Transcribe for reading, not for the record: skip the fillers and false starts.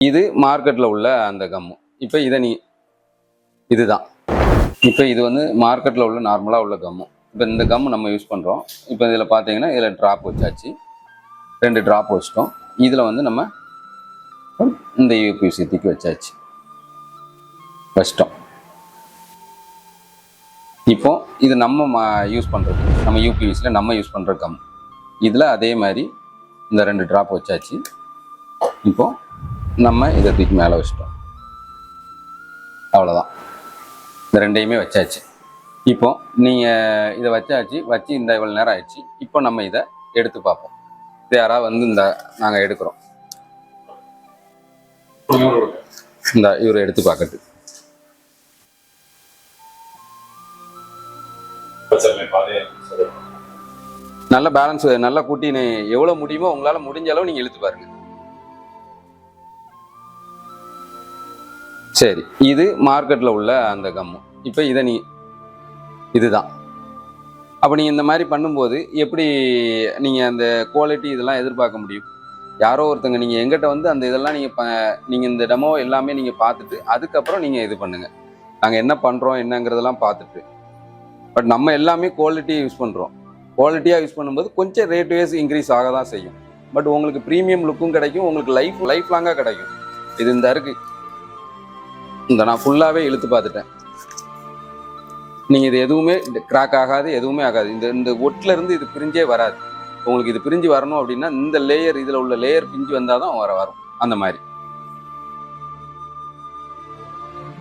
இது மார்க்கெட்டில் உள்ள அந்த கம்மு. இப்போ இதை இதுதான். இப்போ இது வந்து மார்க்கெட்டில் உள்ள நார்மலாக உள்ள கம்மு. இப்போ இந்த கம்மு நம்ம யூஸ் பண்ணுறோம். இப்போ இதில் பார்த்தீங்கன்னா இதில் ட்ராப் வச்சாச்சு, 2 ட்ராப் வச்சிட்டோம். இதில் வந்து நம்ம இந்த யூபிவிசி தூக்கி வச்சிட்டோம். இப்போ இது நம்ம யூஸ் பண்ணுறது, நம்ம யூபிவிசியில் நம்ம யூஸ் பண்ணுற கம். இதில் அதே மாதிரி இந்த 2 ட்ராப் வச்சாச்சு. இப்போ நம்ம இதை தூக்கி மேலே வச்சிட்டோம். அவ்வளோதான், இந்த 2யுமே வச்சாச்சு. இப்போ நீங்கள் இதை வச்சு இந்த இவ்வளோ நேரம் ஆயிடுச்சு. இப்போ நம்ம இதை எடுத்து பார்ப்போம். இது யாராவது வந்து இந்த நாங்கள் எடுக்கிறோம், இந்த இவரை எடுத்து பார்க்கறது. நல்ல பேலன்ஸ், நல்லா கூட்டி எவ்வளோ முடியுமோ உங்களால் முடிஞ்ச அளவு நீங்கள் இழுத்து பாருங்க. சரி, இது மார்க்கெட்டில் உள்ள அந்த கம்மு. இப்போ இதை இதுதான். அப்போ நீங்கள் இந்த மாதிரி பண்ணும்போது எப்படி நீங்கள் அந்த குவாலிட்டி இதெல்லாம் எதிர்பார்க்க முடியும்? யாரோ ஒருத்தங்க நீங்கள் எங்கிட்ட வந்து அந்த இதெல்லாம் நீங்கள் இந்த டெமோ எல்லாமே நீங்கள் பார்த்துட்டு அதுக்கப்புறம் நீங்கள் இது பண்ணுங்கள். நாங்கள் என்ன பண்ணுறோம் என்னங்கிறதெல்லாம் பார்த்துட்டு. பட் நம்ம எல்லாமே குவாலிட்டி யூஸ் பண்ணுறோம். குவாலிட்டியாக யூஸ் பண்ணும்போது கொஞ்சம் ரேட் வைஸ் இன்க்ரீஸ் ஆக தான் செய்யும். பட் உங்களுக்கு ப்ரீமியம் லுக்கும் கிடைக்கும், உங்களுக்கு லைஃப் லாங்காக கிடைக்கும். இது இந்த இருக்குது, இந்த நான் ஃபுல்லாகவே இழுத்து பார்த்துட்டேன். நீங்கள் இது எதுவுமே கிராக் ஆகாது, எதுவுமே ஆகாது. இந்த ஒட்டில் இருந்து இது பிரிஞ்சே வராது. உங்களுக்கு இது பிரிஞ்சு வரணும் அப்படின்னா இந்த லேயர், இதில் உள்ள லேயர் பிரிஞ்சு வந்தால் தான் வரும் அந்த மாதிரி.